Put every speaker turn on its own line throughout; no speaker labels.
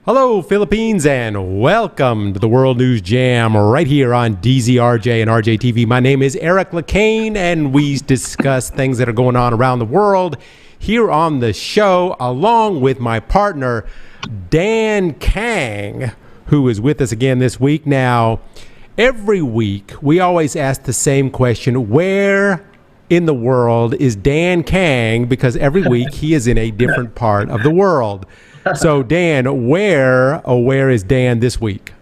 Hello, Philippines, and welcome to the World News Jam right here on DZRJ and RJ TV. My name is Eric Lecain, and we discuss things that are going on around the world here on the show, along with my partner, Dan Kang, who is with us again this week. Now, every week, we always ask the same question: where in the world is Dan Kang? Because every week he is in a different part of the world. So, Dan, where is Dan this week?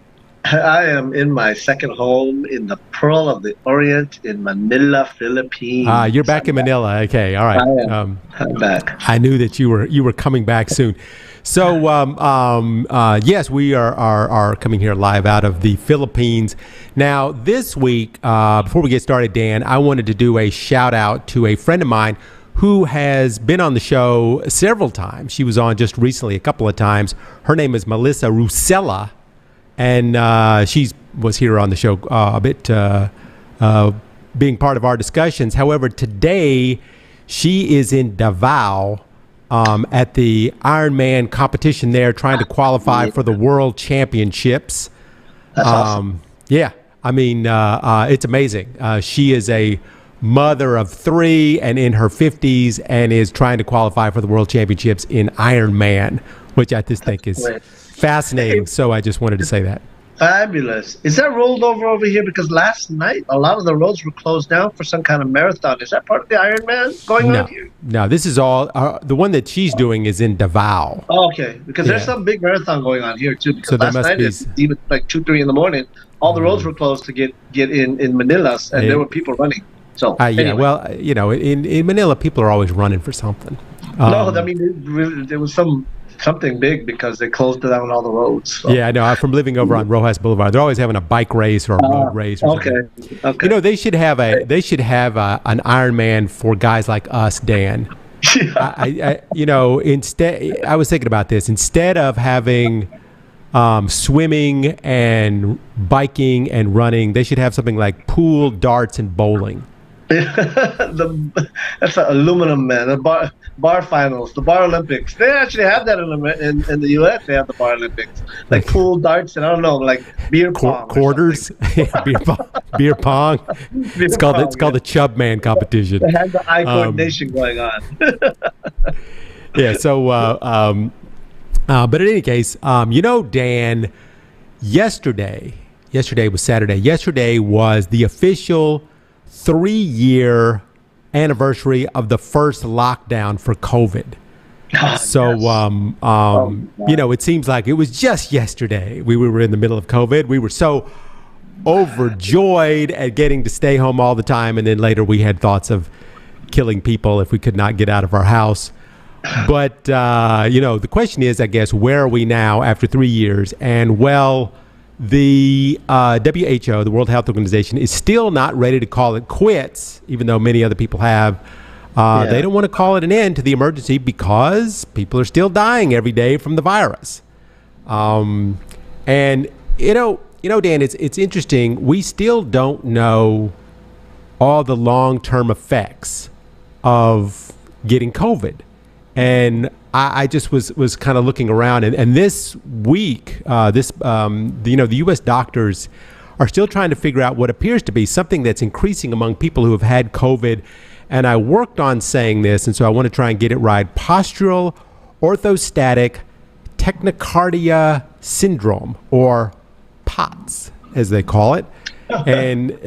I am in my second home in the Pearl of the Orient in Manila, Philippines.
You're back in Manila. Okay, all right.
I'm back.
I knew that you were coming back soon. So, yes, we are coming here live out of the Philippines. Now, this week, before we get started, Dan, I wanted to do a shout out to a friend of mine who has been on the show several times. She was on just recently a couple of times. Her name is Melissa Rusella, and she was here on the show a bit, being part of our discussions. However, today she is in Davao at the Ironman competition there, trying to qualify for the World Championships.
That's awesome.
Yeah, I mean, it's amazing. She is a mother of three and in her 50s and is trying to qualify for the World Championships in Ironman, which I just think is fascinating. So I just wanted to say that.
Fabulous. Is that rolled over here? Because last night, a lot of the roads were closed down for some kind of marathon. Is that part of the Ironman going on here?
No, this is all, the one that she's doing is in Davao.
Oh, okay. Because there's some big marathon going on here, too. Because
so
last night, even like 2, 3 in the morning, all the roads were closed to get in Manila, and there were people running. So,
yeah,
anyway.
well, you know, in Manila, people are always running for something.
No, I mean, there was something big because they closed down all the roads. So.
Yeah, I know. From living over on Rojas Boulevard, they're always having a bike race or a road race. Or something.
Okay.
You know, they should have an Ironman for guys like us, Dan. Instead, I was thinking about this. Instead of having swimming and biking and running, they should have something like pool, darts, and bowling.
That's an aluminum, man. The bar finals, the bar Olympics. They actually have that in the U.S. They have the bar Olympics, like pool, darts, and I don't know, like beer pong,
quarters, beer pong. It's called the 𝗡𝗲𝘀 competition.
They had the eye coordination going on.
Yeah. So, but in any case, Dan, yesterday was Saturday. Yesterday was the official 3-year anniversary of the first lockdown for COVID. It seems like it was just yesterday we were in the middle of COVID. We were so overjoyed at getting to stay home all the time, and then later we had thoughts of killing people if we could not get out of our house. But the question is, I guess, where are we now after 3 years? And well, the WHO, the World Health Organization, is still not ready to call it quits, even though many other people have. They don't want to call it an end to the emergency because people are still dying every day from the virus. Dan, it's interesting. We still don't know all the long-term effects of getting COVID. And I just was kind of looking around, and this week, the U.S. doctors are still trying to figure out what appears to be something that's increasing among people who have had COVID. And I worked on saying this, and so I want to try and get it right: postural orthostatic tachycardia syndrome, or POTS, as they call it. And,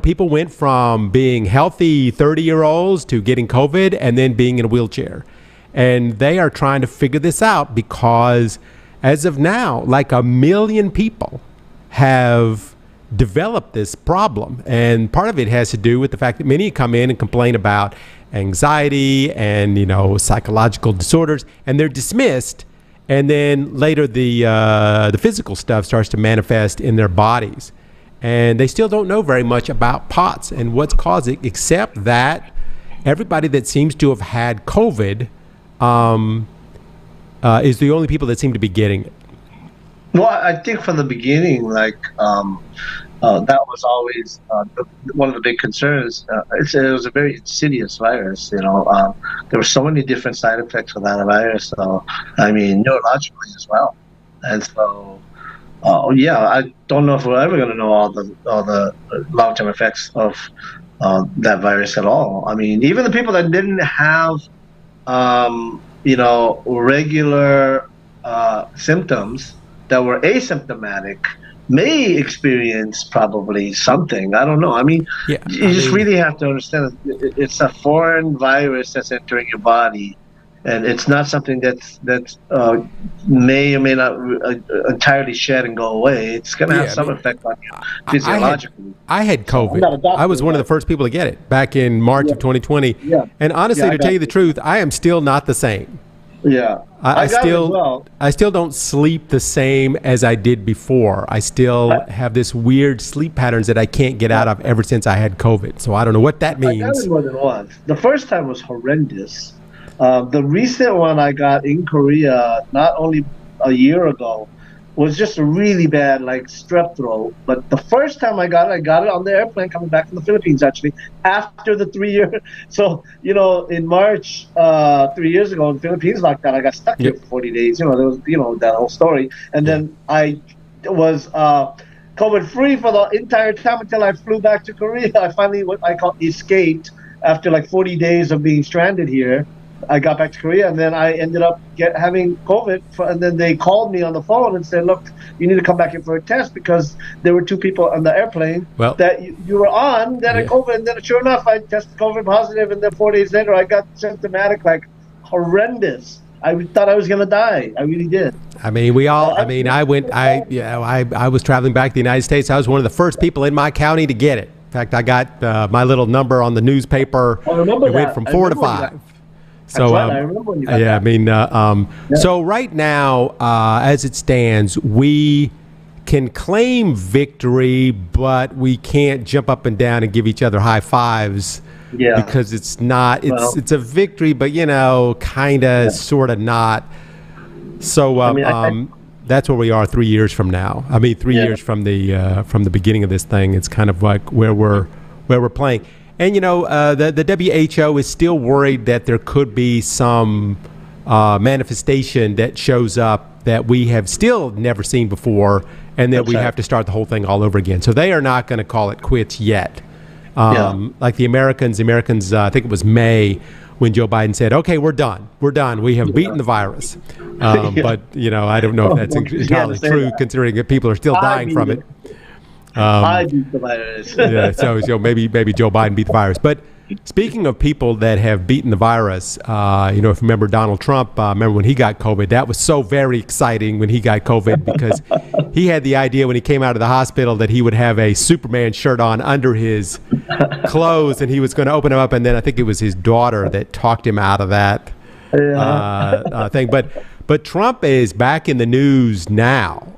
people went from being healthy 30-year-olds to getting COVID and then being in a wheelchair. And they are trying to figure this out because as of now, like 1 million people have developed this problem. And part of it has to do with the fact that many come in and complain about anxiety and, psychological disorders, and they're dismissed. And then later the physical stuff starts to manifest in their bodies. And they still don't know very much about POTS and what's causing it, except that everybody that seems to have had COVID is the only people that seem to be getting it.
Well, I think from the beginning, that was always one of the big concerns. It was a very insidious virus. There were so many different side effects of that virus. So, I mean, neurologically as well. And so, yeah, I don't know if we're ever going to know all the long-term effects of that virus at all. I mean, even the people that didn't have regular symptoms that were asymptomatic may experience probably something. I don't know. I mean,
Yeah,
you just really have to understand that it's a foreign virus that's entering your body, and it's not something that's may or may not entirely shed and go away. It's going to have some effect on you physiologically.
I had COVID.
I'm not a doctor,
I was one of the first people to get it back in March of 2020.
Yeah.
And honestly,
Yeah,
to tell you the truth, I am still not the same.
Yeah.
I
got it as
still,
well.
I still don't sleep the same as I did before. I still have this weird sleep patterns that I can't get out of ever since I had COVID. So I don't know what that means.
I got it more than once. The first time was horrendous. The recent one I got in Korea, not only a year ago, was just a really bad, like, strep throat. But the first time I got it on the airplane coming back from the Philippines, actually, after the 3 year. So, in March, 3 years ago, in the Philippines lockdown, I got stuck here for 40 days. There was, that whole story. And then I was COVID-free for the entire time until I flew back to Korea. I finally, escaped after, like, 40 days of being stranded here. I got back to Korea, and then I ended up having COVID. And then they called me on the phone and said, "Look, you need to come back in for a test because there were 2 people on the airplane that you were on that had COVID." And then, sure enough, I tested COVID positive, and then 4 days later, I got symptomatic, like horrendous. I thought I was gonna die. I really did.
I mean, we all. I mean, I was traveling back to the United States. I was one of the first people in my county to get it. In fact, I got my little number on the newspaper.
I remember
it went from 4 to 5.
So I remember when you got that.
I mean, so right now, as it stands, we can claim victory, but we can't jump up and down and give each other high fives.
Yeah.
Because it's not. It's a victory, but kind of, sort of not. So that's where we are 3 years from now. I mean, 3 years from the beginning of this thing. It's kind of like where we're playing. And, the WHO is still worried that there could be some manifestation that shows up that we have still never seen before, and that we have to start the whole thing all over again. So they are not going to call it quits yet. Like the Americans, I think it was May, when Joe Biden said, "Okay, we're done. We have beaten the virus." But, I don't know if that's entirely true, considering that people are still dying from it.
I beat the virus.
So maybe Joe Biden beat the virus. But speaking of people that have beaten the virus, if you remember Donald Trump, remember when he got COVID, that was so very exciting when he got COVID, because he had the idea when he came out of the hospital that he would have a Superman shirt on under his clothes, and he was going to open him up. And then I think it was his daughter that talked him out of that thing. But Trump is back in the news now.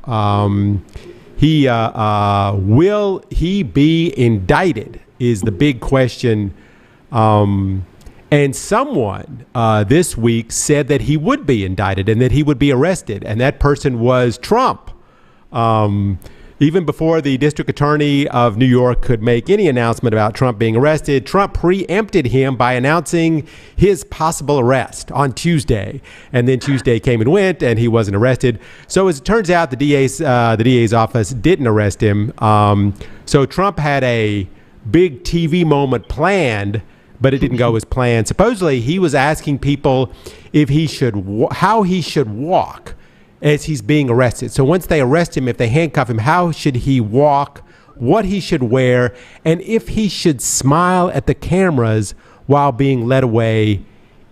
Will he be indicted is the big question. And someone this week said that he would be indicted and that he would be arrested. And that person was Trump. Even before the district attorney of New York could make any announcement about Trump being arrested, Trump preempted him by announcing his possible arrest on Tuesday. And then Tuesday came and went, and he wasn't arrested. So as it turns out, the DA's office didn't arrest him. So Trump had a big TV moment planned, but it didn't go as planned. Supposedly, he was asking people if how he should walk as he's being arrested. So once they arrest him, if they handcuff him, how should he walk, what he should wear, and if he should smile at the cameras while being led away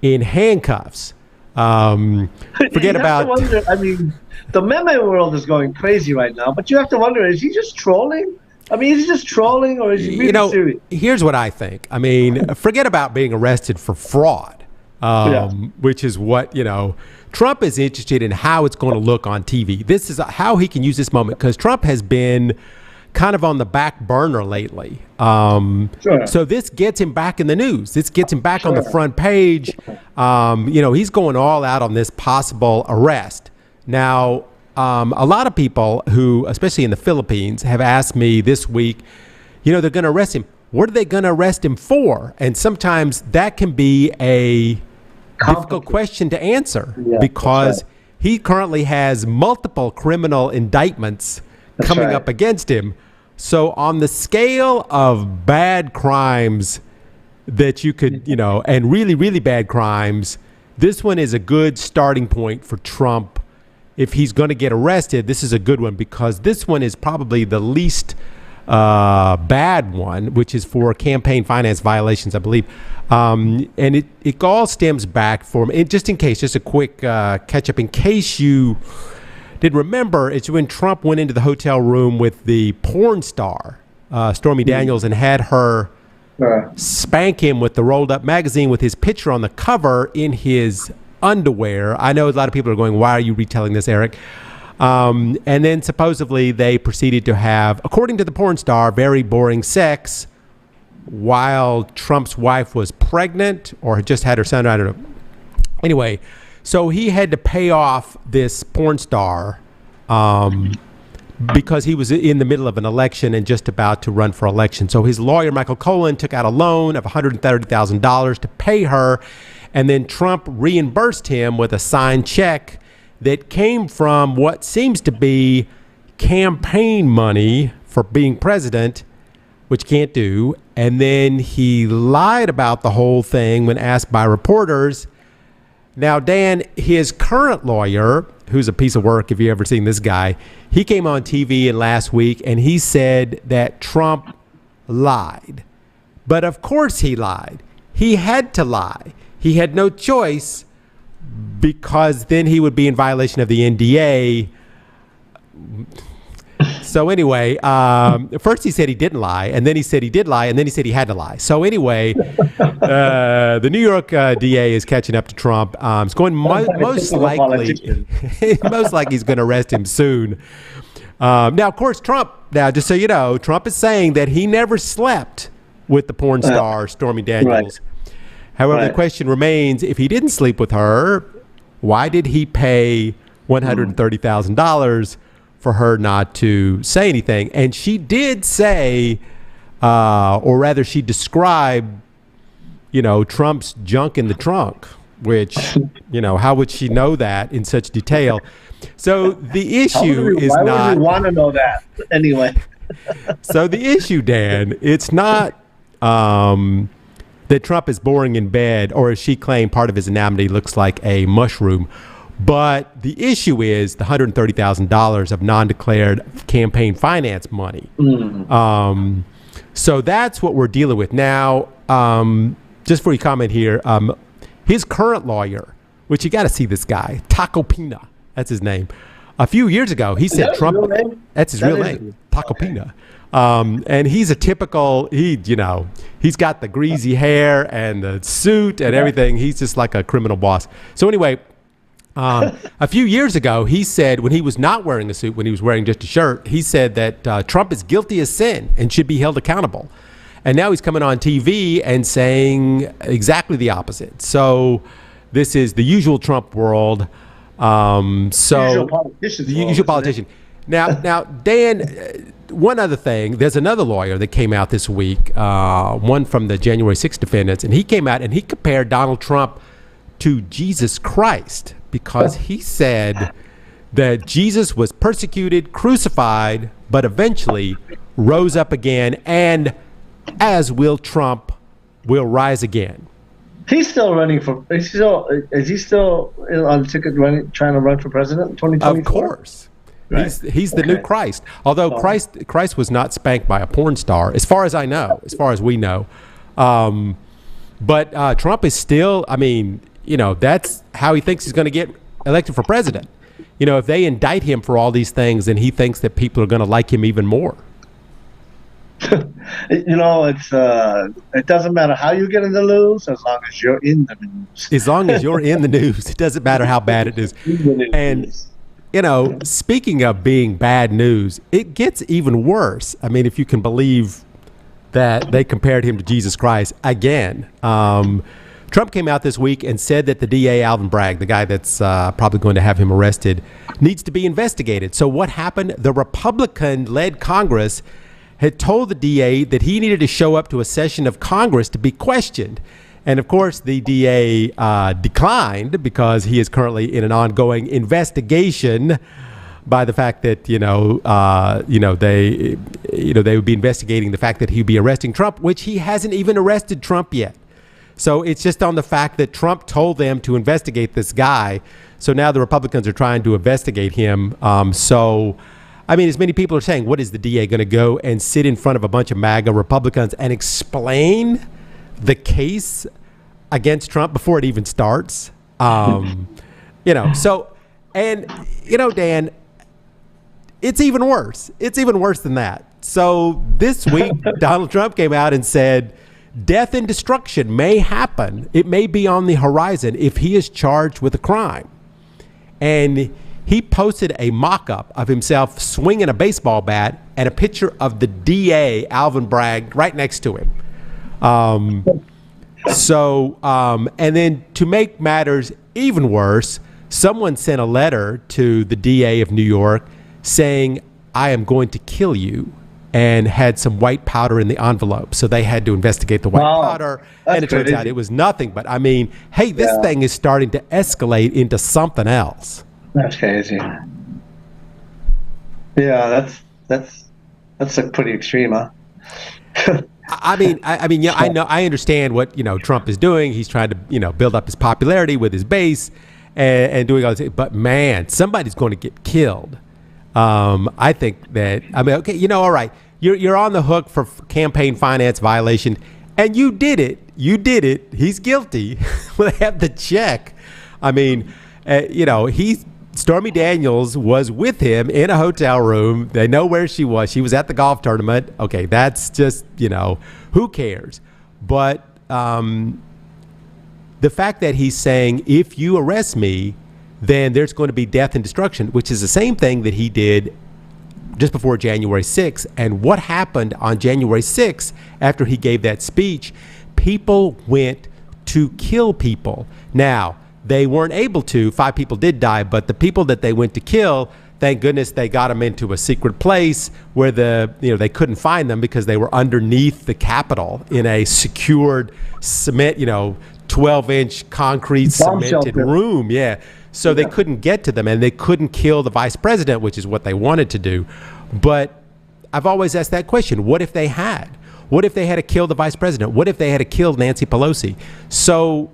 in handcuffs. Forget about...
Wonder, I mean, the meme world is going crazy right now, but you have to wonder, is he just trolling? I mean, is he just trolling, or is he really serious?
Here's what I think. I mean, forget about being arrested for fraud, which is what, Trump is interested in how it's going to look on TV. This is how he can use this moment, because Trump has been kind of on the back burner lately. So this gets him back in the news. This gets him back on the front page. He's going all out on this possible arrest. Now, a lot of people who, especially in the Philippines, have asked me this week, they're going to arrest him. What are they going to arrest him for? And sometimes that can be a difficult question to answer, because he currently has multiple criminal indictments coming up against him. So on the scale of bad crimes that you could, and really, really bad crimes, this one is a good starting point for Trump. If he's going to get arrested, this is a good one, because this one is probably the least bad one, which is for campaign finance violations, I believe. And it all stems back from, just a quick catch up, in case you didn't remember, it's when Trump went into the hotel room with the porn star, Stormy Daniels, and had her spank him with the rolled up magazine with his picture on the cover in his underwear. I know a lot of people are going, why are you retelling this, Eric? And then supposedly they proceeded to have, according to the porn star, very boring sex while Trump's wife was pregnant or had just had her son. I don't know. Anyway, so he had to pay off this porn star because he was in the middle of an election and just about to run for election. So his lawyer, Michael Cohen, took out a loan of $130,000 to pay her. And then Trump reimbursed him with a signed check that came from what seems to be campaign money for being president, which you can't do. And then he lied about the whole thing when asked by reporters. Now, Dan, his current lawyer, who's a piece of work, if you've ever seen this guy, he came on TV last week and he said that Trump lied. But of course he lied. He had to lie. He had no choice, because then he would be in violation of the NDA. So anyway, first he said he didn't lie, and then he said he did lie, and then he said he had to lie. So anyway, the New York DA is catching up to Trump. It's going most likely he's going to arrest him soon. Now, of course, Trump, just so you know, Trump is saying that he never slept with the porn star Stormy Daniels. Right. However, the question remains, if he didn't sleep with her, why did he pay $130,000 for her not to say anything? And she did say, or rather she described, Trump's junk in the trunk, which, how would she know that in such detail? So the issue is not... Why would you want
to know that anyway?
So the issue, Dan, it's not... that Trump is boring in bed, or as she claimed, part of his anatomy looks like a mushroom. But the issue is the $130,000 of non-declared campaign finance money. So that's what we're dealing with. Now, just for you comment here, his current lawyer, which you got to see this guy, 𝗡𝗄𝘀, that's his name. A few years ago, he said Trump, that's his real name, 𝗡𝗄𝘀. And he's a typical, he's got the greasy hair and the suit and everything. He's just like a criminal boss. So anyway, a few years ago, he said, when he was not wearing a suit, when he was wearing just a shirt, he said that Trump is guilty as sin and should be held accountable. And now he's coming on TV and saying exactly the opposite. So this is the usual Trump world. Usual politician. Now, Dan, one other thing, there's another lawyer that came out this week, one from the January 6th defendants, and he came out and he compared Donald Trump to Jesus Christ, because he said that Jesus was persecuted, crucified, but eventually rose up again, and as will Trump, will rise again.
He's still running for, is he still on ticket trying to run for president in 2024?
Of course. Right. He's the new Christ. Although Christ was not spanked by a porn star, as far as I know, as far as we know. But Trump is still, that's how he thinks he's going to get elected for president. If they indict him for all these things, then he thinks that people are going to like him even more.
It doesn't matter how you get in the news, as long as you're in the news.
As long as you're in the news, it doesn't matter how bad it is. And speaking of being bad news, it gets even worse. If you can believe that they compared him to Jesus Christ again. Trump came out this week and said that the DA, Alvin Bragg, the guy that's probably going to have him arrested, needs to be investigated. So what happened? The Republican-led Congress had told the DA that he needed to show up to a session of Congress to be questioned. And of course, the DA declined because he is currently in an ongoing investigation by the fact that they would be investigating the fact that he'd be arresting Trump, which he hasn't even arrested Trump yet. So it's just on the fact that Trump told them to investigate this guy. So now the Republicans are trying to investigate him. As many people are saying, what is the DA going to go and sit in front of a bunch of MAGA Republicans and explain the case against Trump before it even starts? Dan, it's even worse. It's even worse than that. So this week, Donald Trump came out and said, death and destruction may happen. It may be on the horizon if he is charged with a crime. And he posted a mock-up of himself swinging a baseball bat and a picture of the DA, Alvin Bragg, right next to him. And then to make matters even worse, someone sent a letter to the DA of New York saying, I am going to kill you, and had some white powder in the envelope. So they had to investigate the white powder. And it turns out it was nothing. But this thing is starting to escalate into something else.
That's crazy. Yeah, that's like pretty extreme, huh?
I understand what, Trump is doing. He's trying to, build up his popularity with his base and doing all this. But man, somebody's going to get killed. I think that, all right, you're on the hook for campaign finance violation, and you did it. He's guilty. They have the check. Stormy Daniels was with him in a hotel room. They know where she was. She was at the golf tournament. Okay, that's just, who cares? But the fact that he's saying, if you arrest me, then there's going to be death and destruction, which is the same thing that he did just before January 6th. And what happened on January 6th after he gave that speech? People went to kill people. Now, they weren't able to. 5 people did die, but the people that they went to kill, thank goodness they got them into a secret place where they couldn't find them because they were underneath the Capitol in a secured cement, 12-inch concrete cemented room. Yeah. So they couldn't get to them, and they couldn't kill the vice president, which is what they wanted to do. But I've always asked that question. What if they had? What if they had to kill the vice president? What if they had to kill Nancy Pelosi? So,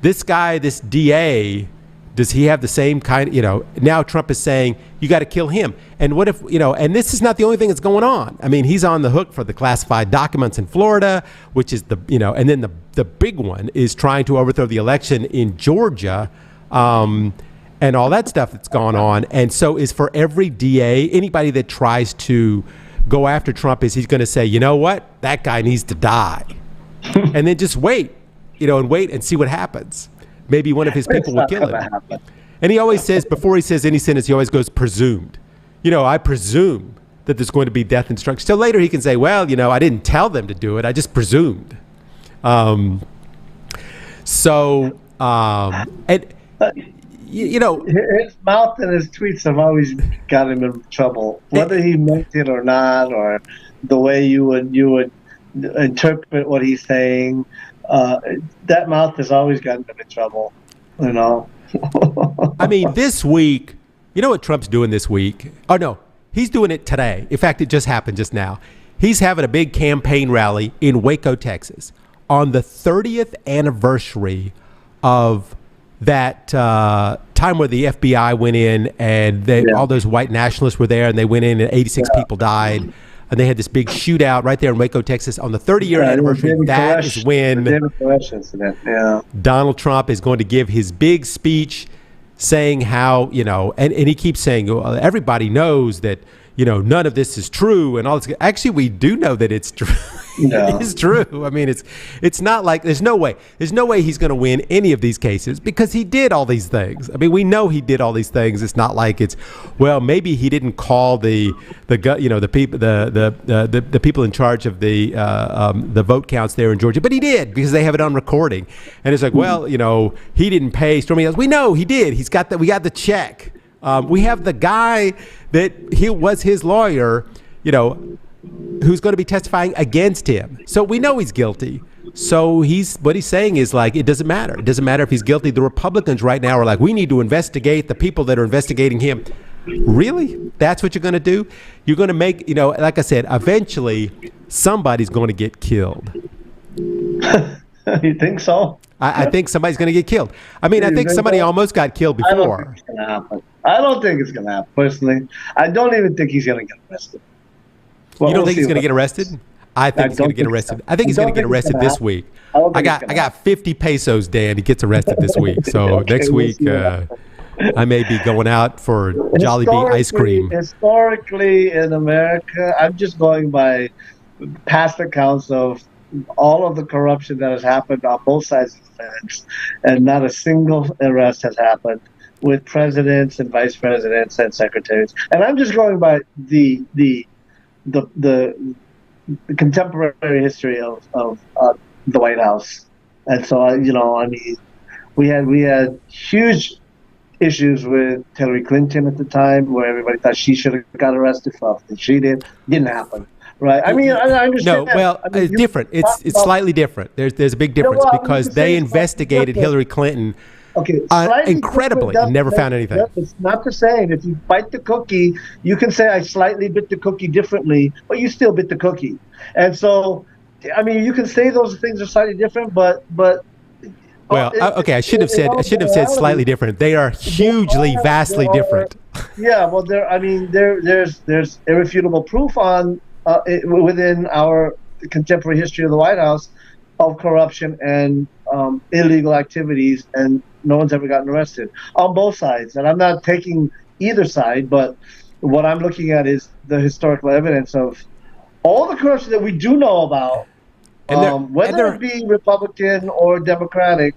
this guy, this DA, does he have the same kind, now Trump is saying, you got to kill him. And what if, and this is not the only thing that's going on. He's on the hook for the classified documents in Florida, which is and then the big one is trying to overthrow the election in Georgia, and all that stuff that's gone on. And so is for every DA, anybody that tries to go after Trump, is he's going to say, you know what, that guy needs to die. And then just wait. And wait and see what happens. Maybe one of his people will kill him. And he always says, before he says any sentence, he always goes, presumed. I presume that there's going to be death and destruction. So later he can say, well, I didn't tell them to do it. I just presumed.
His mouth and his tweets have always got him in trouble, whether he meant it or not, or the way you would interpret what he's saying. That mouth has always gotten him in trouble,
This week, you know what Trump's doing this week? Oh, no, he's doing it today. In fact, it just happened just now. He's having a big campaign rally in Waco, Texas, on the 30th anniversary of that time where the FBI went in and all those white nationalists were there, and they went in and 86 people died. And they had this big shootout right there in Waco, Texas on the 30-year anniversary. That is when Donald Trump is going to give his big speech saying how, and he keeps saying, well, everybody knows that, none of this is true and all this. Actually, we do know that it's true. It is true. It's not like there's no way he's going to win any of these cases because he did all these things. We know he did all these things. It's not like maybe he didn't call the people in charge of the vote counts there in Georgia, but he did because they have it on recording. And it's like, well, he didn't pay Stormy Daniels. We know he did. We got the check. We have the guy that he was his lawyer, who's going to be testifying against him. So we know he's guilty. So what he's saying is like, it doesn't matter. It doesn't matter if he's guilty. The Republicans right now are like, we need to investigate the people that are investigating him. Really? That's what you're going to do? You're going to make, like I said, eventually somebody's going to get killed.
You think so?
I think somebody's going to get killed. I mean, I think somebody almost got killed before.
I don't think it's going to happen. I don't think it's going to happen, personally. I don't even think he's going to get arrested. Well,
you don't think he's going to get arrested? I think he's going to get arrested. I think he's going to get arrested this week. I got 50 pesos, Dan. He gets arrested this week. So next week, I may be going out for Jollibee ice cream.
Historically, in America, I'm just going by past accounts of all of the corruption that has happened on both sides of the fence, and not a single arrest has happened with presidents and vice presidents and secretaries. And I'm just going by the contemporary history of the White House. And so, I mean, we had huge issues with Hillary Clinton at the time, where everybody thought she should have got arrested for something she did. Didn't happen. Right. I mean, I understand.
No, well, it's different. It's slightly different. There's a big difference because they investigated Hillary Clinton incredibly and never found anything.
It's not the same. If you bite the cookie, you can say I slightly bit the cookie differently, but you still bit the cookie. And so, I mean, you can say those things are slightly different, but.
Well, okay, I shouldn't have said slightly different. They are hugely, vastly different.
Yeah, well, there's irrefutable proof on. Within our contemporary history of the White House of corruption and illegal activities, and no one's ever gotten arrested on both sides. And I'm not taking either side, but what I'm looking at is the historical evidence of all the corruption that we do know about, whether it be Republican or Democratic.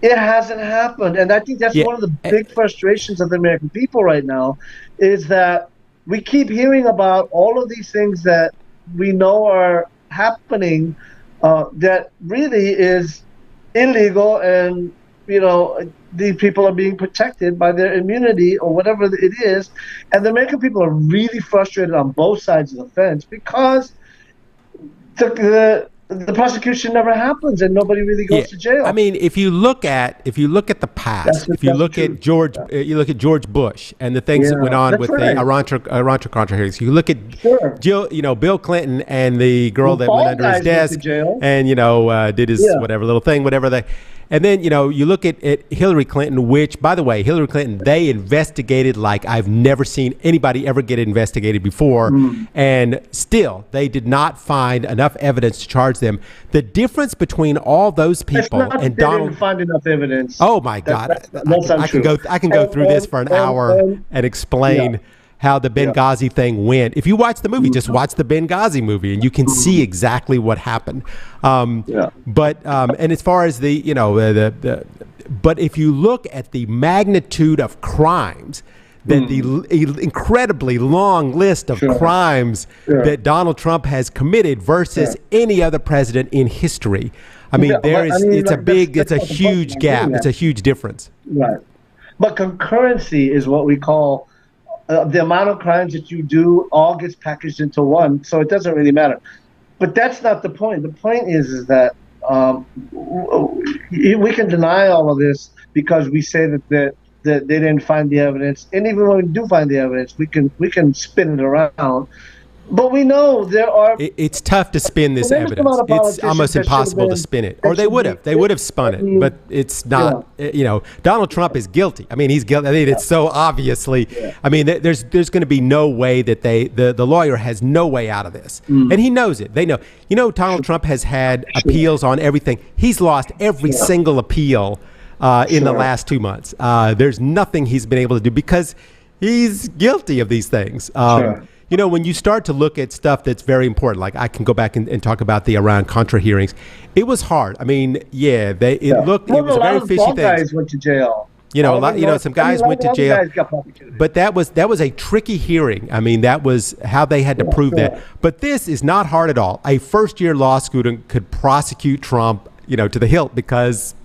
It hasn't happened. And I think that's one of the big frustrations of the American people right now, is that we keep hearing about all of these things that we know are happening that really is illegal, and these people are being protected by their immunity or whatever it is. And the American people are really frustrated on both sides of the fence because the prosecution never happens and nobody really goes to jail.
I mean, if you look at the past, if you look at George Bush and the things that went on with the Iran Contra hearings, you look at Bill Clinton and the girl that went under his desk and did his whatever little thing, and then you look at Hillary Clinton, which, by the way, Hillary Clinton, they investigated like I've never seen anybody ever get investigated before, and still they did not find enough evidence to charge them. The difference between all those people and Donald,
didn't find enough evidence.
Oh my God, I can go through this for an hour and explain how the Benghazi thing went. If you watch the movie, just watch the Benghazi movie, and you can see exactly what happened. But and as far as but if you look at the magnitude of crimes, then the incredibly long list of crimes that Donald Trump has committed versus any other president in history. I mean, it's a huge gap. It's a huge difference.
Right. But concurrency is what we call the amount of crimes that you do all gets packaged into one, so it doesn't really matter. But that's not the point. The point is that we can deny all of this because we say that they didn't find the evidence, and even when we do find the evidence, we can spin it around. But we know there are.
It's tough to spin this evidence. It's almost impossible to spin it. Or they would have. They would have spun it, but it's not. Donald Trump is guilty. I mean, he's guilty. I mean, it's so obviously. I mean, there's going to be no way that the lawyer has no way out of this, and he knows it. They know. Donald Trump has had appeals on everything. He's lost every single appeal in the last 2 months. There's nothing he's been able to do because he's guilty of these things. When you start to look at stuff that's very important, like I can go back and talk about the Iran Contra hearings. It was hard. I mean, it was a very fishy thing.
Guys went to jail.
Some guys went to jail. But that was a tricky hearing. I mean, that was how they had to prove that. But this is not hard at all. A first-year law student could prosecute Trump, to the hilt because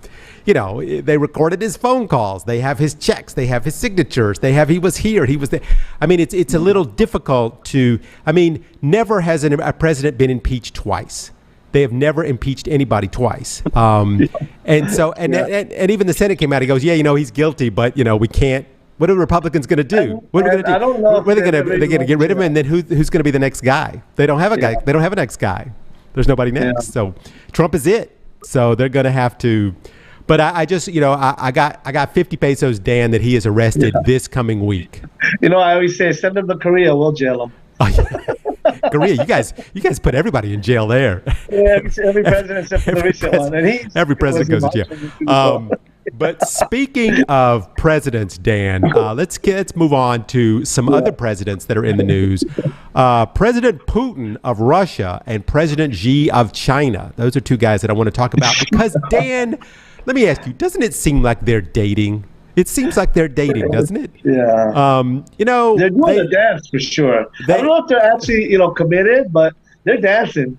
they recorded his phone calls. They have his checks. They have his signatures. They have he was here. He was there. I mean, it's a little difficult to. I mean, never has a president been impeached twice. they have never impeached anybody twice. And so, and even the Senate came out. He goes, yeah, he's guilty, but we can't. What are the Republicans going to do? What are we going to do?
I don't know.
What are they going to get rid of him? And then who's going to be the next guy? They don't have a guy. They don't have a next guy. There's nobody next. Yeah. So Trump is it. So they're going to have to. But I just, I got 50 pesos, Dan, that he is arrested this coming week.
I always say, send him to Korea. We'll jail him.
Korea, you guys put everybody in jail there.
Yeah, every president except for the recent one. And
every president goes to jail. But speaking of presidents, Dan, let's move on to some other presidents that are in the news. President Putin of Russia and President Xi of China. Those are two guys that I want to talk about because, Dan, let me ask you, doesn't it seem like they're dating? It seems like they're dating, doesn't it?
Yeah. They're doing the dance for sure. I don't know if they're actually, committed, but they're dancing.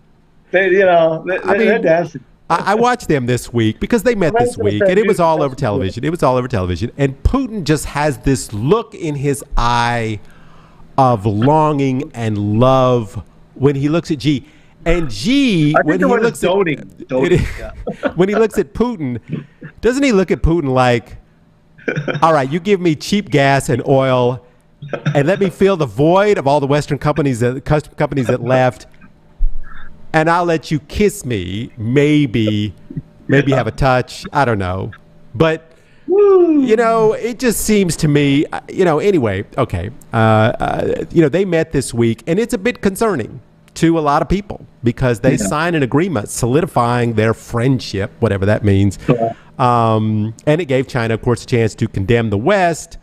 They're dancing.
I watched them this week because they met this week, and it was all over television. It was all over television. And Putin just has this look in his eye of longing and love when he looks at Xi. And Xi, when he looks at Putin, doesn't he look at Putin like, all right, you give me cheap gas and oil, and let me fill the void of all the Western companies that left, and I'll let you kiss me, maybe have a touch. I don't know, but it just seems to me, Anyway, okay, they met this week, and it's a bit concerning to a lot of people because they signed an agreement solidifying their friendship, whatever that means. And it gave China, of course, a chance to condemn the West.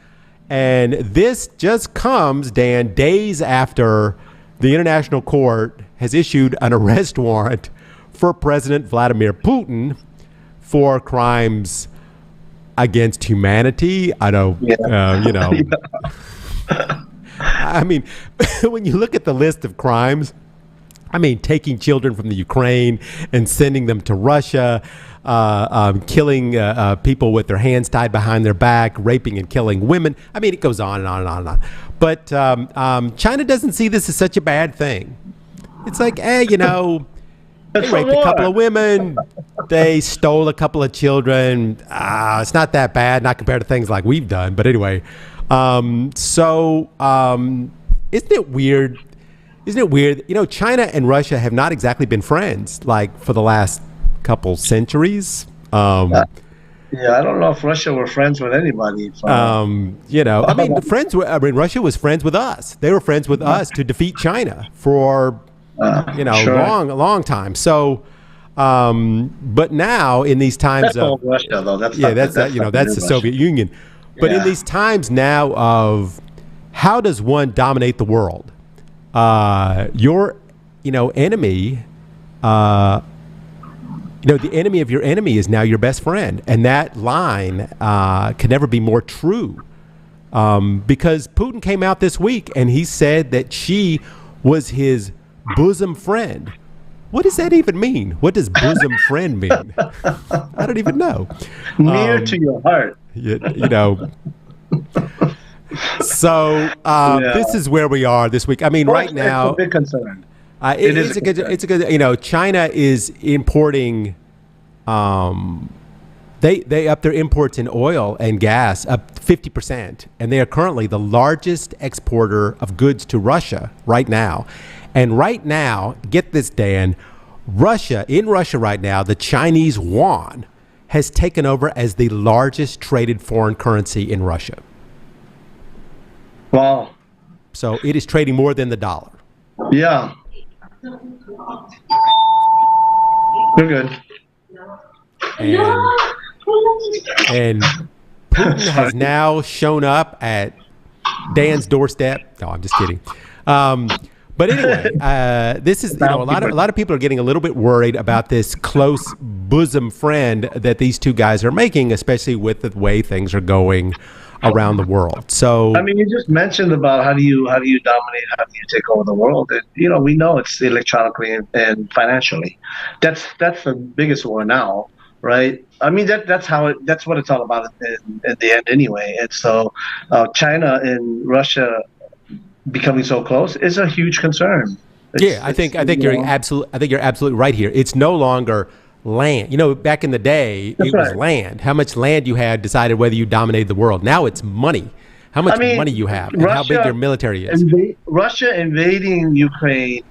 And this just comes, Dan, days after the International Court has issued an arrest warrant for President Vladimir Putin for crimes against humanity. I know, I mean, when you look at the list of crimes, taking children from the Ukraine and sending them to Russia, killing people with their hands tied behind their back, raping and killing women. It goes on and on and on and on. But China doesn't see this as such a bad thing. It's like, they raped a couple of women. They stole a couple of children. It's not that bad, not compared to things like we've done. But anyway, isn't it weird? Isn't it weird? China and Russia have not exactly been friends, like, for the last couple centuries.
I don't know if Russia were friends with anybody.
Russia was friends with us. They were friends with us to defeat China for, a long time. So, but now in these times
of Russia, though, that's
the Soviet Union. But in these times now of how does one dominate the world? Your enemy, the enemy of your enemy is now your best friend. And that line can never be more true. Because Putin came out this week and he said that she was his bosom friend. What does that even mean? What does bosom friend mean? I don't even know.
Near to your heart.
So this is where we are this week. Right now,
it's a big concern.
It's a good. China is importing. They up their imports in oil and gas up 50%, and they are currently the largest exporter of goods to Russia right now. And right now, get this, Dan, in Russia right now, the Chinese yuan has taken over as the largest traded foreign currency in Russia.
Wow.
So it is trading more than the dollar.
Yeah. We're good.
And Putin has now shown up at Dan's doorstep. No, I'm just kidding. But anyway, this is, a lot of people are getting a little bit worried about this close bosom friend that these two guys are making, especially with the way things are going around the world. So
you just mentioned about how do you dominate, how do you take over the world, and we know it's electronically and financially. That's the biggest war now, right? That's what it's all about in the end anyway. And so China and Russia becoming so close is a huge concern.
Yeah, I think you're absolutely right here. It's no longer land. You know, back in the day,
That's
it was
right.
land. How much land you had decided whether you dominated the world. Now it's money. How
I
much money
mean,
you have and how big your military is.
Russia invading Ukraine,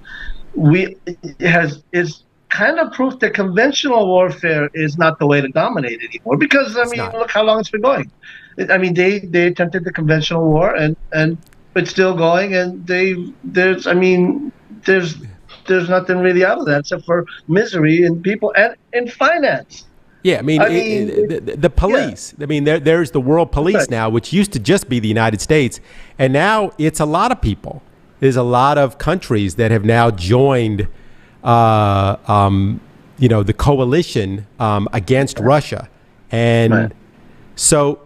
we has is kind of proof that conventional warfare is not the way to dominate anymore. Because I
It's
mean,
not.
look how long it's been going. I mean, they attempted the conventional war, and it's still going. And there's there's nothing really out of that except for misery and people and finance.
Yeah, I mean,
I mean,
the
yeah,
police. I mean, there's the world
that's
police
right.
now, which used to just be the United States, and now it's a lot of people. There's a lot of countries that have now joined, uh, um, the coalition against Russia,
Right.
and so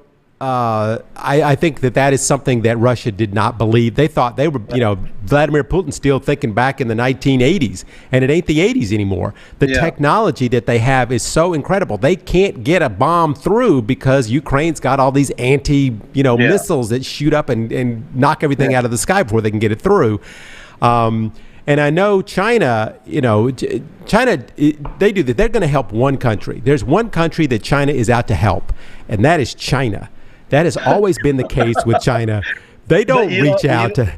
I think that is something that Russia did not believe. They thought they were, Vladimir Putin still thinking back in the 1980s, and it ain't the 80s anymore. The
Yeah.
technology that they have is so incredible. They can't get a bomb through because Ukraine's got all these
Yeah.
missiles that shoot up and knock everything
Yeah.
out of the sky before they can get it through. And I know China, they do that. They're going to help one country. There's one country that China is out to help, and that is China. That has always been the case with China. They
But
don't reach out to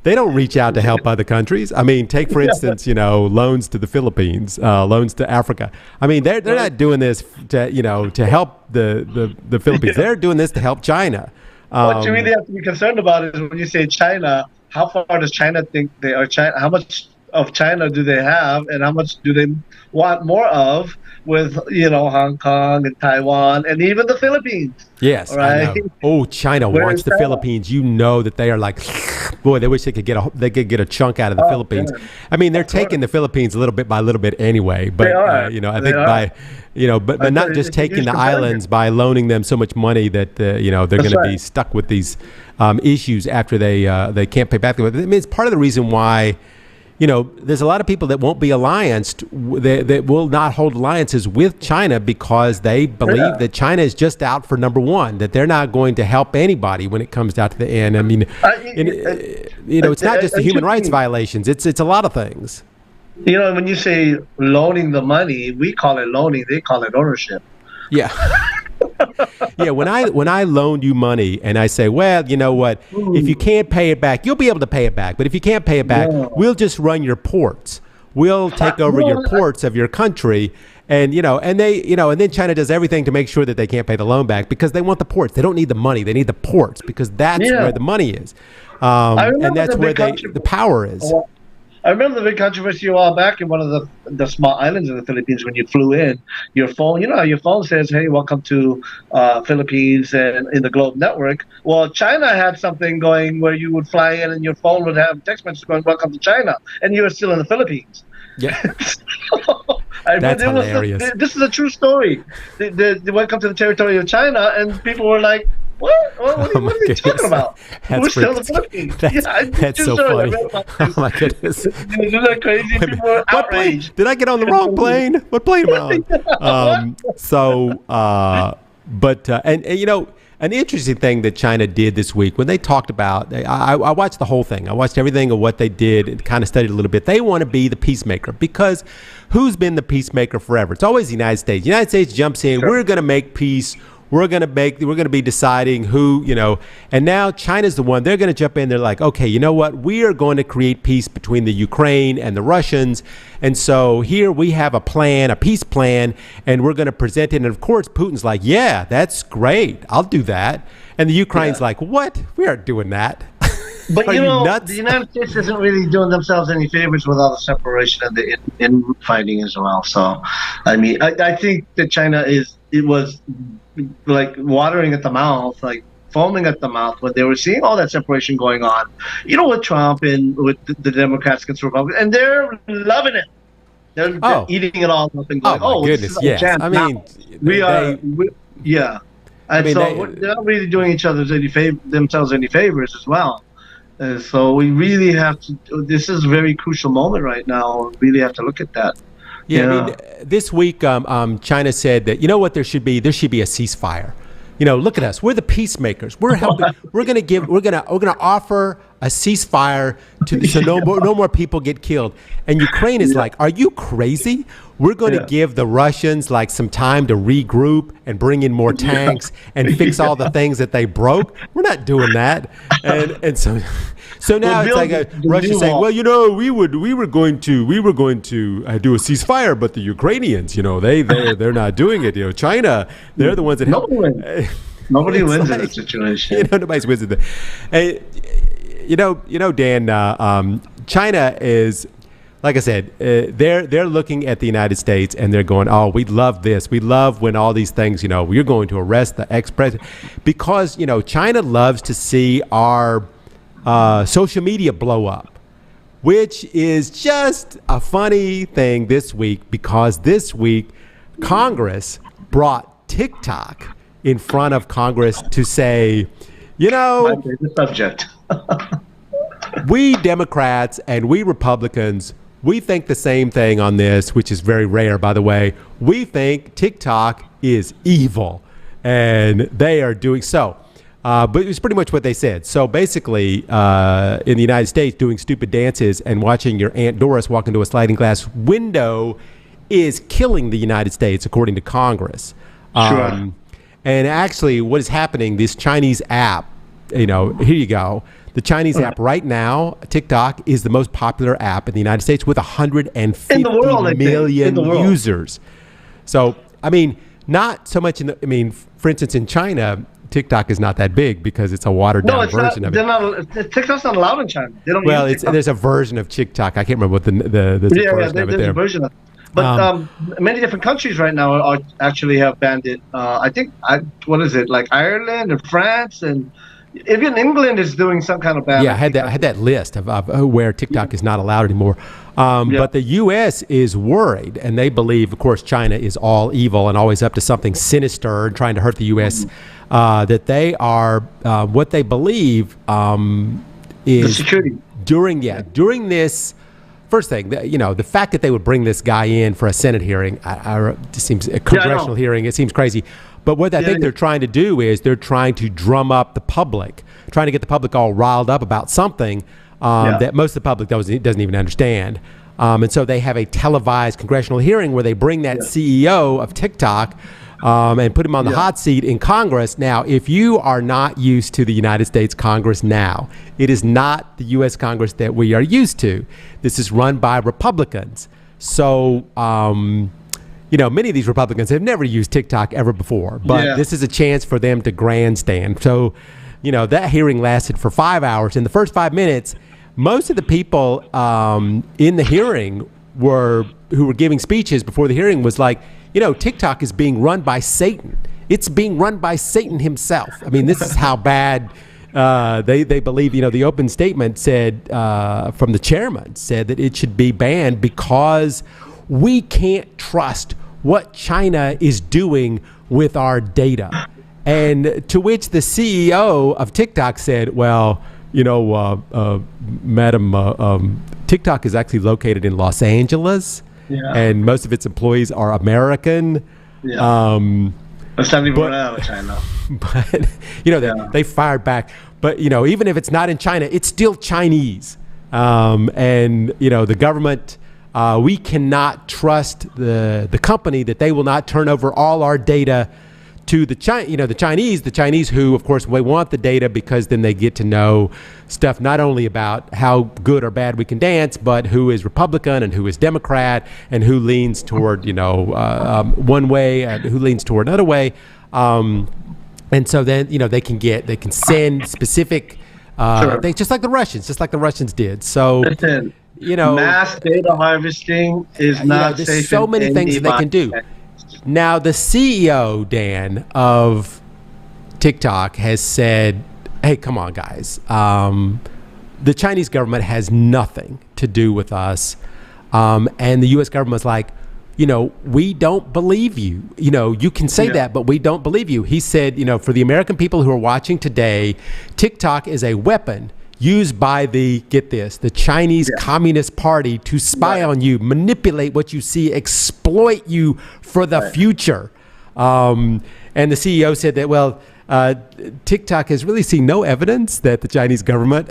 they don't reach out to help other countries. I mean, take for instance, loans to the Philippines, loans to Africa. I mean, they're not doing this to help the Philippines. They're doing this to help China.
What you really have to be concerned about is when you say China, how far does China think they are? China, how much of China do they have, and how much do they want more of? With Hong Kong and Taiwan and even the Philippines,
Yes, I
right?
know. Oh, China
Where
wants
is
the
China?
Philippines. You know that they are like, boy, they wish they could get a chunk out of the
Oh,
Philippines.
man.
I mean, they're
Of course.
taking the Philippines a little bit by little bit anyway.
They
But
are.
I
They
think
are.
but not just
It's a
taking
huge
the
competitor.
islands by loaning them so much money that they're
That's
going to be
right.
stuck with these issues after they can't pay back. I mean, it's part of the reason why. There's a lot of people that won't be allianced, that will not hold alliances with China because they believe
Yeah.
that China is just out for number one, that they're not going to help anybody when it comes down to the end. I mean, it's not just the human rights violations; it's a lot of things.
When you say loaning the money, we call it loaning. They call it ownership.
Yeah. Yeah, when I loaned you money and I say, well, you know what, if you can't pay it back, you'll be able to pay it back. But if you can't pay it back,
No.
we'll just run your ports. We'll take over your
No,
ports of your country. And and then China does everything to make sure that they can't pay the loan back because they want the ports. They don't need the money. They need the ports because that's
Yeah.
where the money is.
I
And
remember
that's
the
where
big country.
the power is.
I remember the big controversy a while back in one of the small islands in the Philippines when you flew in. Your phone, how your phone says, "Hey, welcome to Philippines," and in the Globe Network. Well, China had something going where you would fly in and your phone would have text messages going, "Welcome to China," and you were still in the Philippines.
Yeah,
I mean,
that's hilarious.
this is a true story. They welcome to the territory of China, and people were like, "What?
Oh my
What are you talking
goodness.
about? We're
That's
still in the
freaking-
Philippines."
that's,
it's
that's
true
so
story. I
funny.
read about
Oh
this.
my goodness.
Isn't that crazy? People were
What plane?
outraged.
Did I get on the wrong plane? What plane am I on? An interesting thing that China did this week when they talked about, I watched the whole thing. I watched everything of what they did and kind of studied a little bit. They want to be the peacemaker because who's been the peacemaker forever? It's always the United States. The United States jumps in.
Sure.
We're going to make peace. We're going to be deciding who, and now China's the one. They're going to jump in. They're like, okay, you know what? We are going to create peace between the Ukraine and the Russians. And so here we have a plan, a peace plan, and we're going to present it. And of course, Putin's like, yeah, that's great. I'll do that. And the Ukraine's like, what? We aren't doing that.
But
Are you nuts?
the United States isn't really doing themselves any favors with all the separation and the infighting as well. So, I mean, I think that China was like watering at the mouth, like foaming at the mouth when they were seeing all that separation going on. With Trump and with the Democrats against Republicans, and they're loving it. They're eating it all up and going,
Oh my
this
goodness,
is our
yes.
chance
I
now.
mean,
Yeah. And
mean,
they're not really doing themselves any favors as well. So we really have to. This is a very crucial moment right now. We really have to look at that.
Yeah, I mean, this week, China said that there should be a ceasefire. Look at us. We're the peacemakers. We're helping. We're going to offer a ceasefire so no more people get killed. And Ukraine is like, are you crazy? We're going to give the Russians like some time to regroup and bring in more tanks and fix all the things that they broke. We're not doing that. And so now it's like Russia saying, well, you know, we were going to do a ceasefire, but the Ukrainians, you know, they're not doing it. You know, China, they're the ones that help.
Nobody wins in this situation.
You know, nobody's wins in you know, Dan, China is, like I said, they're looking at the United States and they're going, oh, we love this. We love when all these things, you know, we're going to arrest the ex-president. Because, you know, China loves to see our social media blow up, which is just a funny thing this week, because this week Congress brought TikTok in front of Congress to say, you know,
my favorite subject.
We Democrats and we Republicans, we think the same thing on this, which is very rare, by the way. We think TikTok is evil, and they are doing so. But it was pretty much what they said. So basically, in the United States, doing stupid dances and watching your Aunt Doris walk into a sliding glass window is killing the United States, according to Congress.
Sure.
And actually, what is happening, this Chinese app, you know, here you go. The Chinese app right now, TikTok, is the most popular app in the United States with 150 million users. So, I mean, not so much for instance, in China, TikTok is not that big because it's a watered down version of it.
TikTok's not allowed in China. They don't
there's a version of TikTok. I can't remember what there's
a version of it. But many different countries right now actually have banned it. I think, what is it, like Ireland and France, and even England is doing some kind of ban.
Yeah, I had that list of where TikTok is not allowed anymore. But the U.S. is worried, and they believe, of course, China is all evil and always up to something sinister and trying to hurt the U.S., that they are, what they believe is
the security.
During this, first thing, you know, the fact that they would bring this guy in for a Senate hearing, just seems a congressional hearing. It seems crazy. But what I think they're trying to do is they're trying to drum up the public, trying to get the public all riled up about something that most of the public doesn't even understand. And so they have a televised congressional hearing where they bring that CEO of TikTok and put him on the hot seat in Congress. Now, if you are not used to the United States Congress now, it is not the U.S. Congress that we are used to. This is run by Republicans. So, you know, many of these Republicans have never used TikTok ever before, but this is a chance for them to grandstand. So, you know, that hearing lasted for 5 hours. In the first 5 minutes, most of the people in the hearing who were giving speeches before the hearing was like, you know, TikTok is being run by Satan. It's being run by Satan himself. I mean, this is how bad they believe. You know, the open statement said from the chairman said that it should be banned because we can't trust what China is doing with our data. And to which the CEO of TikTok said, well, you know, madam, TikTok is actually located in Los Angeles. And most of its employees are American.
It's not even out of China.
But, you know, they fired back. But, you know, even if it's not in China, it's still Chinese. And, you know, the government, we cannot trust the company that they will not turn over all our data to the Chinese who, of course, we want the data because then they get to know stuff not only about how good or bad we can dance, but who is Republican and who is Democrat and who leans toward, you know, one way and who leans toward another way. And so then, you know, they can send specific things, just like the Russians did. So,
listen,
you know,
mass data harvesting is not safe.
There's so many things that they can do. Now, the CEO, Dan, of TikTok has said, hey, come on, guys. The Chinese government has nothing to do with us. And the U.S. government's like, you know, we don't believe you. You know, you can say that, but we don't believe you. He said, you know, for the American people who are watching today, TikTok is a weapon used by the Chinese Communist Party to spy on you, manipulate what you see, exploit you for the future. And the CEO said that, well, TikTok has really seen no evidence that the Chinese government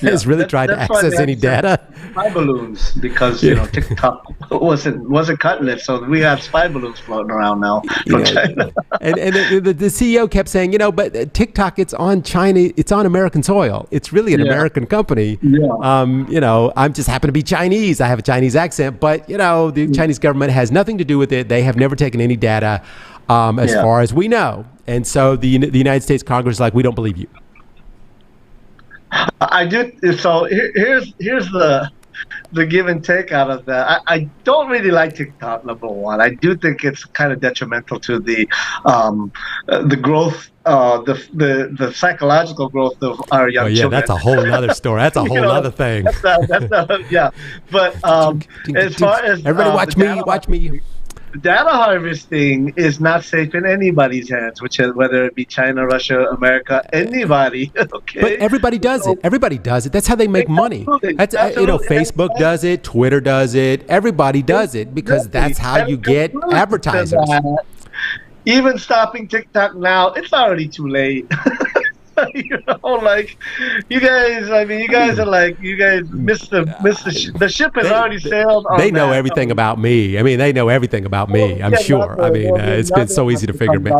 has really tried to
That's why
access
they
any
had to send
data.
spy balloons because you know TikTok wasn't cutting it, so we have spy balloons floating around now
You
from
know,
China.
and the CEO kept saying, you know, but TikTok, it's on China, it's on American soil. It's really an
Yeah.
American company.
Yeah.
You know, I'm just happen to be Chinese. I have a Chinese accent, but you know, the Chinese government has nothing to do with it. They have never taken any data, as
Yeah.
far as we know. And so the United States Congress is like, we don't believe you.
I do. So here's the give and take out of that. I don't really like TikTok. Number one, I do think it's kind of detrimental to the growth, the psychological growth of our young
Oh yeah,
children.
that's a whole other story. That's a
You
whole
know,
other thing.
that's not, yeah. But as far as
Everybody watch
the
me,
data
watch me.
data harvesting is not safe in anybody's hands, which is whether it be China, Russia, America, anybody. Okay,
But everybody does it. Everybody does it. That's how they make money.
Absolutely.
That's you know, Facebook does it, Twitter does it, everybody does it because that's how you get advertisers.
Even stopping TikTok now, it's already too late. You know, like you guys. I mean, you guys are like you guys missed the ship has already sailed.
They know everything about me. I mean, they know everything about me. I'm sure. I mean, it's been so easy to figure me.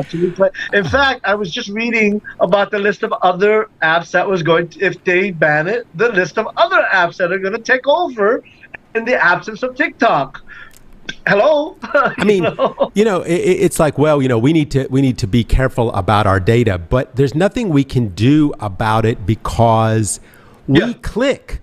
In fact, I was just reading about the list of other apps that was going to, if they ban it, the list of other apps that are going to take over in the absence of TikTok. Hello.
I mean, you know, it's like, well, you know, we need to be careful about our data, but there's nothing we can do about it because we click,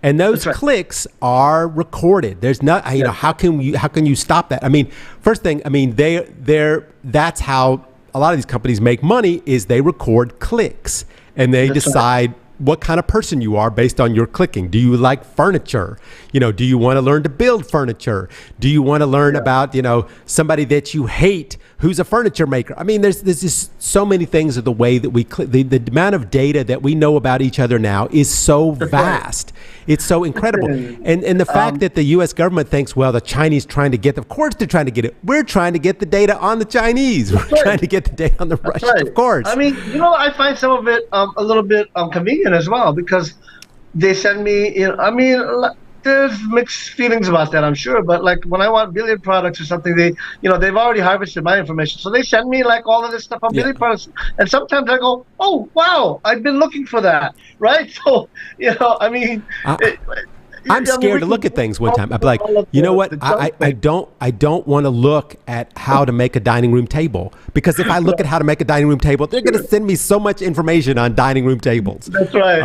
and those clicks are recorded. There's not, you know, how can you stop that? I mean, first thing, I mean, that's how a lot of these companies make money is they record clicks and they decide what kind of person you are based on your clicking. Do you like furniture? You know, do you want to learn to build furniture? Do you want to learn about, you know, somebody that you hate who's a furniture maker? I mean, there's just so many things of the way that we click. The amount of data that we know about each other now is so vast. It's so incredible. And the fact that the U.S. government thinks, well, the Chinese trying to get, of course they're trying to get it. We're trying to get the data on the Chinese. We're trying to get the data on the Russians, of course.
I mean, you know, I find some of it a little bit convenient as well because they send me, you know, I mean, there's mixed feelings about that, I'm sure. But like when I want billiard products or something, they, you know, they've already harvested my information. So they send me like all of this stuff on billiard products. And sometimes I go, oh, wow, I've been looking for that. Right. So, you know, I mean,
I'm scared to look at things one time. I'm like, you know what? I don't want to look at how to make a dining room table because if I look at how to make a dining room table, they're going to send me so much information on dining room tables.
That's right.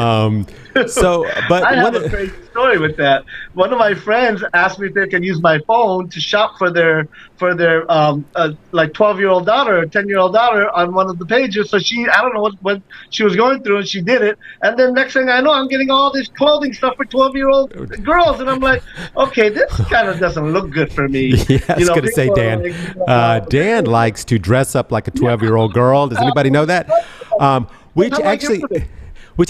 But
I have a crazy story with that. One of my friends asked me if they can use my phone to shop for their like 12-year-old daughter or 10-year-old daughter on one of the pages. So I don't know what she was going through, and she did it. And then next thing I know, I'm getting all this clothing stuff for 12-year-old girls, and I'm like, okay, this kind of doesn't look good for me.
Yeah, I was going to say, Dan. Like, Dan likes to dress up like a 12-year-old girl. Does anybody know that? Which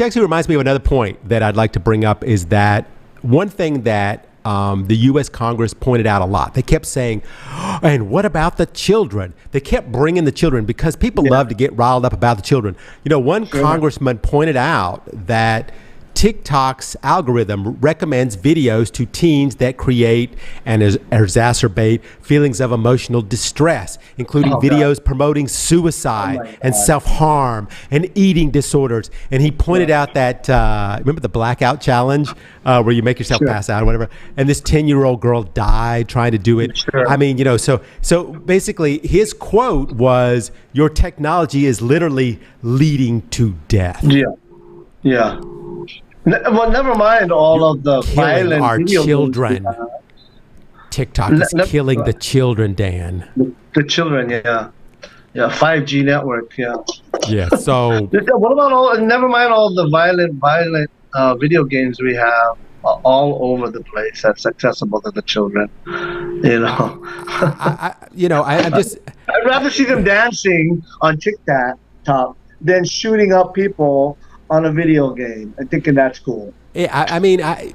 actually reminds me of another point that I'd like to bring up is that one thing that the U.S. Congress pointed out a lot. They kept saying, and what about the children? They kept bringing the children because people love to get riled up about the children. You know, one congressman pointed out that TikTok's algorithm recommends videos to teens that create and exacerbate feelings of emotional distress, including videos promoting suicide and self-harm and eating disorders. And he pointed out that, remember the blackout challenge where you make yourself pass out or whatever? And this 10-year-old girl died trying to do it. I mean, you know, so basically his quote was, your technology is literally leading to death.
Yeah. Well, never mind all of the violent
our children. TikTok is killing the children, Dan.
The children, yeah. 5G network,
Yeah. So
what about never mind all the violent video games we have all over the place that's accessible to the children. You know,
I'm just.
I'd rather see them dancing on TikTok than shooting up people on a video game and thinking that's cool.
I mean, I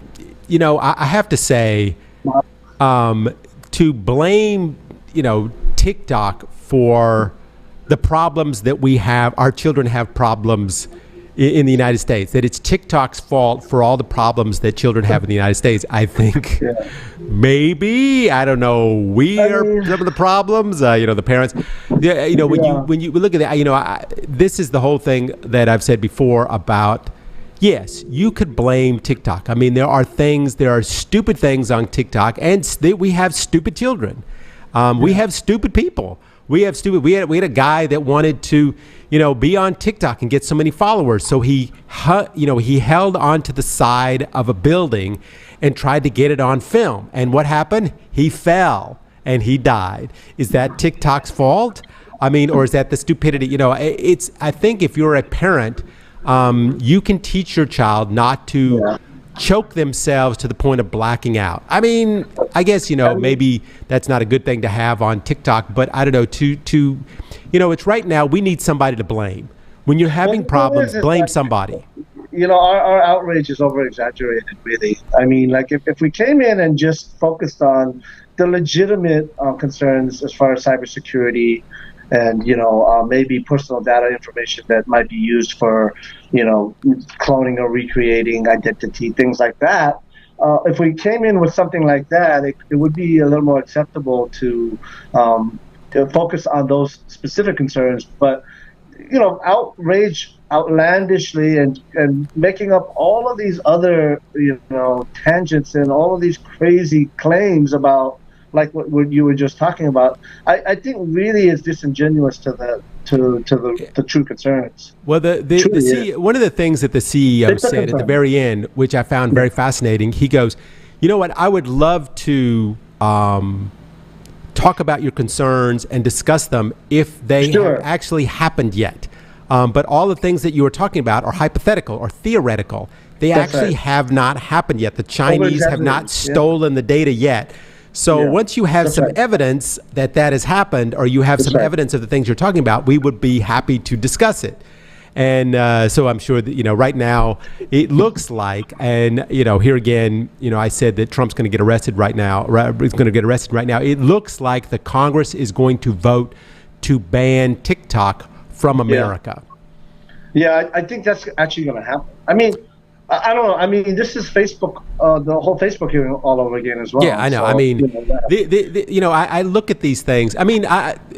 have to say, to blame, TikTok for the problems that we have, our children have problems in the United States, that it's TikTok's fault for all the problems that children have in the United States. I think maybe, I don't know, we are some of the problems, the parents. When you look at that, this is the whole thing that I've said before about, yes, you could blame TikTok. I mean, there are stupid things on TikTok, and we have stupid children. We have stupid people. We had a guy that wanted to, be on TikTok and get so many followers. So he held onto the side of a building and tried to get it on film. And what happened? He fell and he died. Is that TikTok's fault? I mean, or is that the stupidity? I think if you're a parent, you can teach your child not to choke themselves to the point of blacking out. I mean, I guess, maybe that's not a good thing to have on TikTok, but I don't know, it's right now, we need somebody to blame. When you're having problems, blame somebody.
Our outrage is over exaggerated, really. I mean, like if we came in and just focused on the legitimate concerns as far as cybersecurity and, maybe personal data information that might be used for, cloning or recreating identity, things like that. If we came in with something like that, it would be a little more acceptable to focus on those specific concerns. But, outrage outlandishly and making up all of these other, tangents and all of these crazy claims about, like what you were just talking about, I think really is disingenuous to the true concerns.
Well, one of the things that the CEO said at the very end, which I found very fascinating, he goes, you know what, I would love to talk about your concerns and discuss them if they have actually happened yet. But all the things that you were talking about are hypothetical or theoretical. They actually have not happened yet. The Chinese have not stolen the data yet. So once you have some evidence that has happened, or you have some evidence of the things you're talking about, we would be happy to discuss it. And so I'm sure that, right now it looks like, and, here again, I said that Trump's going to get arrested right now. It looks like the Congress is going to vote to ban TikTok from America.
Yeah, I think that's actually going to happen. I mean, I don't know. I mean, this is Facebook, the whole Facebook hearing all over again as well.
Yeah, I know. So, I mean, I look at these things. I mean,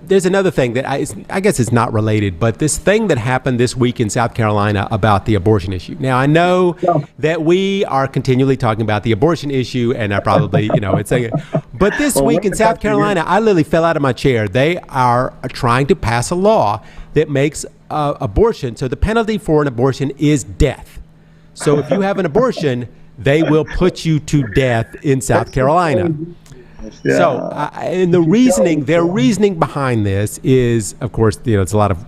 there's another thing that I guess it's not related, but this thing that happened this week in South Carolina about the abortion issue. Now, I know that we are continually talking about the abortion issue, and I probably, but this week in South Carolina, I literally fell out of my chair. They are trying to pass a law that makes abortion, so the penalty for an abortion is death. So if you have an abortion, they will put you to death in South Carolina. Yeah. So, and their reasoning behind this is, of course, it's a lot of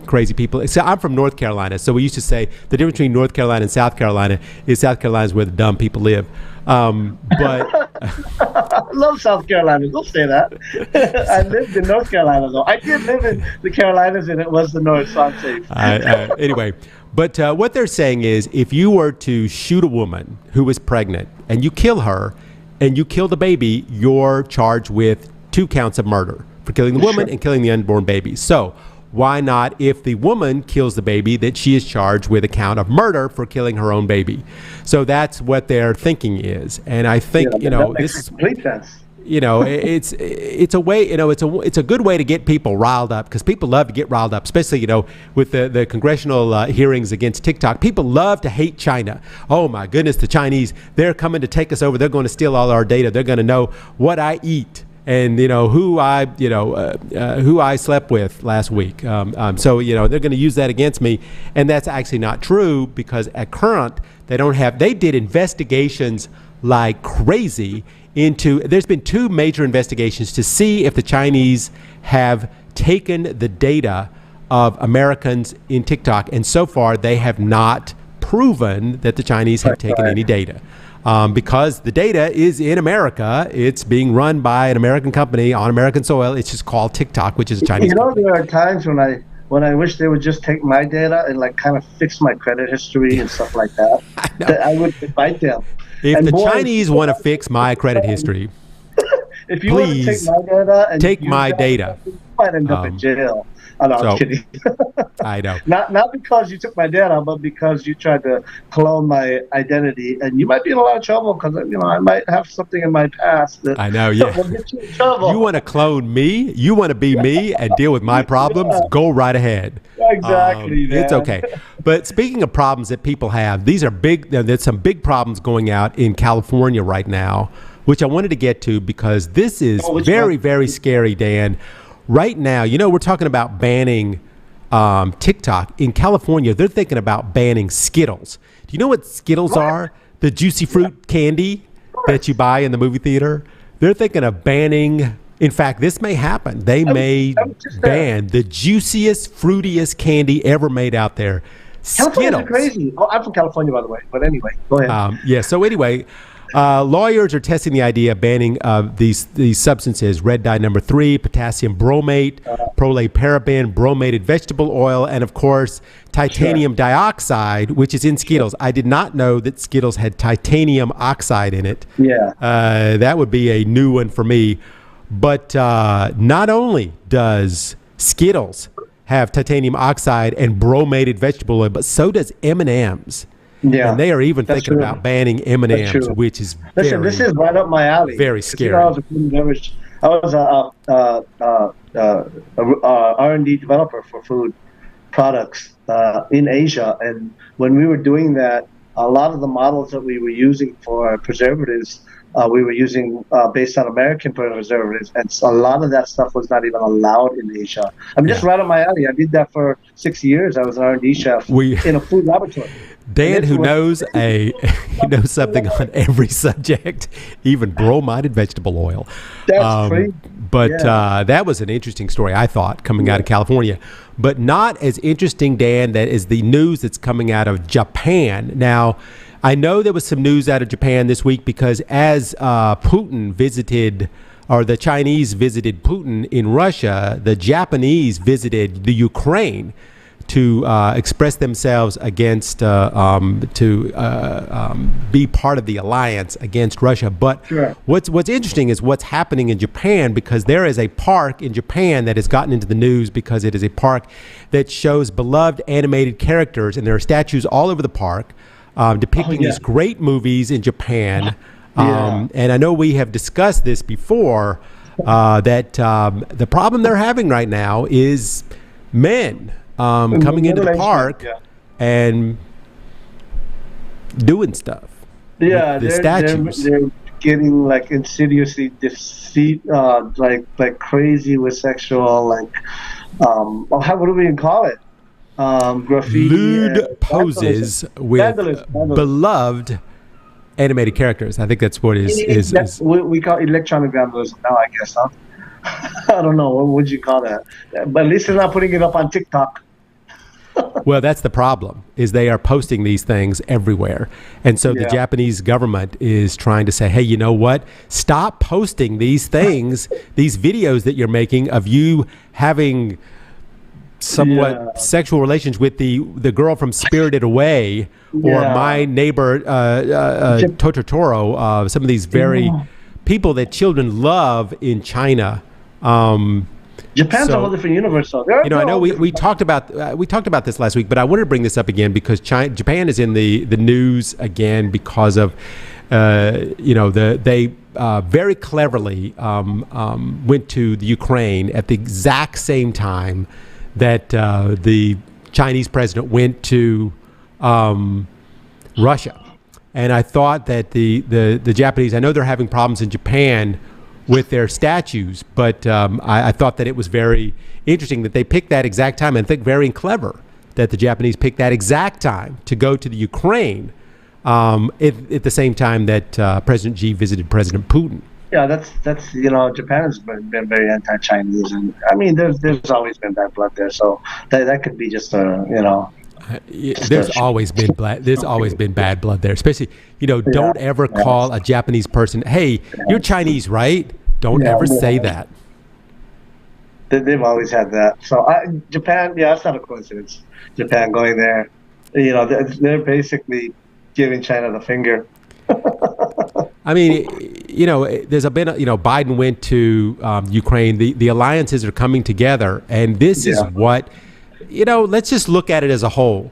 crazy people. So I'm from North Carolina, so we used to say the difference between North Carolina and South Carolina is South Carolina is where the dumb people live. But
I love South Carolina. Don't say that. I lived in North Carolina, though. I did live in the Carolinas, and it was the North, so I'm safe.
Anyway. But what they're saying is, if you were to shoot a woman who was pregnant and you kill her and you kill the baby, you're charged with 2 counts of murder for killing the woman and killing the unborn baby. So why not, if the woman kills the baby, that she is charged with a count of murder for killing her own baby? So that's what their thinking is. And I think, this is
complete sense.
It's a way, it's a good way to get people riled up, because people love to get riled up, especially, with the congressional hearings against TikTok. People love to hate China. Oh my goodness, the Chinese, they're coming to take us over. They're going to steal all our data. They're going to know what I eat and, who I slept with last week. So, they're going to use that against me. And that's actually not true, because at current, they did investigations like crazy there's been 2 major investigations to see if the Chinese have taken the data of Americans in TikTok, and so far they have not proven that the Chinese have taken any data. Because the data is in America, it's being run by an American company on American soil. It's just called TikTok, which is a Chinese company.
There are times when I wish they would just take my data and kind of fix my credit history and stuff like that. I would fight them.
If the Chinese want to fix my credit history.
if you were to take
Please
my data and
take
use
my
that,
data.
you might end up in jail. Oh, no, I'm
So
kidding.
I know.
Not because you took my data, but because you tried to clone my identity, and you might be in a lot of trouble because I might have something in my past that
I know. Yeah.
will get you in
You
trouble.
want to clone me? You want to be me and deal with my problems?
Yeah,
Go right ahead.
exactly,
It's
man.
okay. But speaking of problems that people have, these are big. There's some big problems going out in California right now, which I wanted to get to because this is
Which
very,
one?
very scary, Dan. Right now, we're talking about banning TikTok. In California, they're thinking about banning Skittles. Do you know what Skittles are? The juicy fruit candy that you buy in the movie theater. They're thinking of banning. In fact, this may happen. They may
I was just there.
ban the juiciest, fruitiest candy ever made out there.
Californians are
Skittles.
crazy. Oh, I'm from California, by the way. But anyway, go ahead.
Yeah. So anyway, lawyers are testing the idea of banning these substances: red dye number 3, potassium bromate, prolyl-paraben, bromated vegetable oil, and of course titanium dioxide, which is in Skittles. I did not know that Skittles had titanium oxide in it.
Yeah.
That would be a new one for me. But not only does Skittles have titanium oxide and bromated vegetable oil, but so does M&M's.
Yeah.
And they are even
That's
thinking
true.
about banning
That's
M&M's,
true.
which is
Listen,
very,
this is right up my alley.
very
'Cause,
scary.
I was a food and beverage. I was a R&D developer for food products in Asia, and when we were doing that, a lot of the models that we were using for preservatives, we were using based on American preservatives, and a lot of that stuff was not even allowed in Asia. I'm just right up my alley. I did that for 6 years. I was an R&D chef in a food laboratory.
Dan,
And it
who
was-
he knows something on every subject, even bromated vegetable oil.
That's crazy.
But
Yeah.
that was an interesting story, I thought, coming out of California. But not as interesting, Dan, that is the news that's coming out of Japan. Now, I know there was some news out of Japan this week because as Putin visited, or the Chinese visited Putin in Russia, the Japanese visited the Ukraine to express themselves against, be part of the alliance against Russia. But
Sure.
what's interesting is what's happening in Japan, because there is a park in Japan that has gotten into the news because it is a park that shows beloved animated characters, and there are statues all over the park depicting these great movies in Japan. And I know we have discussed this before, that the problem they're having right now is men coming into the park and doing stuff.
Yeah,
with the statues.
they're getting like insidiously like crazy with sexual what do we even call it? Graffiti,
Lewd poses with
vandalism.
beloved animated characters. I think that's what is.
We call it electronic vandalism now, I guess, huh? I don't know. What would you call that? But at least they're not putting it up on TikTok.
Well, that's the problem, is they are posting these things everywhere. And so the Japanese government is trying to say, hey, you know what? Stop posting these things, these videos that you're making of you having somewhat sexual relations with the girl from Spirited Away or My Neighbor Totoro, some of these very people that children love in China.
Japan's a whole different universe, though.
I know we talked about this last week, but I wanted to bring this up again because Japan is in the news again because of they very cleverly went to the Ukraine at the exact same time that the Chinese president went to Russia. And I thought that the Japanese, I know they're having problems in Japan with their statues, but I thought that it was very interesting that they picked that exact time, and I think very clever that the Japanese picked that exact time to go to the Ukraine at the same time that President Xi visited President Putin.
Yeah, that's Japan has been very anti-Chinese, and I mean there's always been bad blood there, so that could be just
there's always been bad blood there, especially don't ever call a Japanese person, hey, you're Chinese, right? Don't ever say that.
They've always had that. So Japan, that's not a coincidence. Japan going there, they're basically giving China the finger.
I mean, there's been, Biden went to Ukraine. The alliances are coming together, and this is what, let's just look at it as a whole.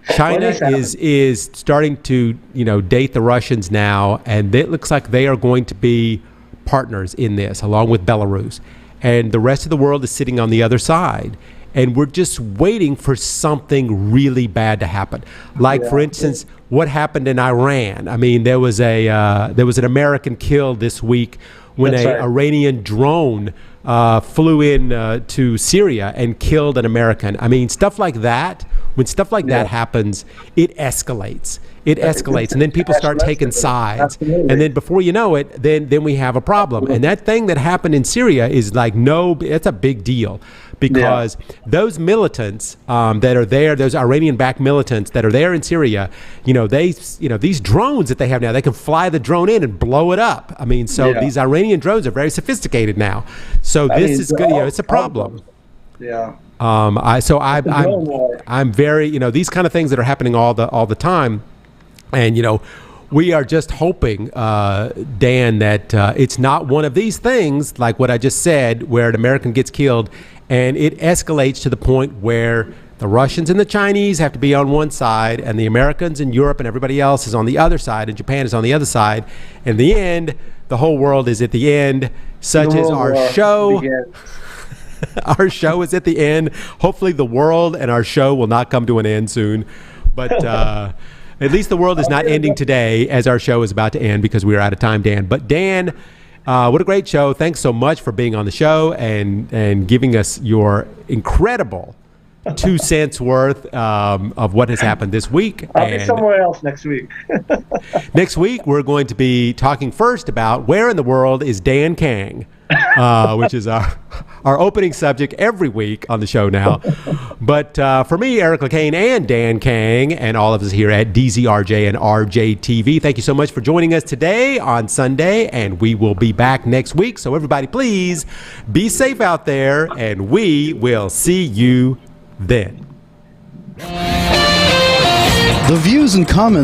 China is starting to, date the Russians now, and it looks like they are going to be partners in this, along with Belarus. And the rest of the world is sitting on the other side. And we're just waiting for something really bad to happen. Like, for instance, what happened in Iran. I mean, there was an American killed this week when an Iranian drone flew in to Syria and killed an American. I mean, stuff like that. When stuff like that happens, it escalates. It escalates, and then people start taking sides. Absolutely. And then before you know it, then we have a problem. And that thing that happened in Syria is like, it's a big deal, because those militants that are there, those Iranian-backed militants that are there in Syria, these drones that they have now, they can fly the drone in and blow it up. I mean, so these Iranian drones are very sophisticated now. So this is good. It's a problem.
Yeah.
I'm very, these kind of things that are happening all the time. And, we are just hoping, Dan, that it's not one of these things like what I just said, where an American gets killed and it escalates to the point where the Russians and the Chinese have to be on one side, and the Americans and Europe and everybody else is on the other side, and Japan is on the other side. In the end, the whole world is at the end, such as our show. Our show is at the end. Hopefully the world and our show will not come to an end soon. But at least the world is not ending today, as our show is about to end, because we are out of time, Dan. But Dan, what a great show. Thanks so much for being on the show and giving us your incredible 2 cents worth of what has happened this week.
I'll be somewhere else next week.
Next week, we're going to be talking first about where in the world is Dan Kang, which is our opening subject every week on the show now. But for me, Eric Lecain, and Dan Kang, and all of us here at DZRJ and RJTV, thank you so much for joining us today on Sunday, and we will be back next week. So everybody, please be safe out there, and we will see you then.
The views and comments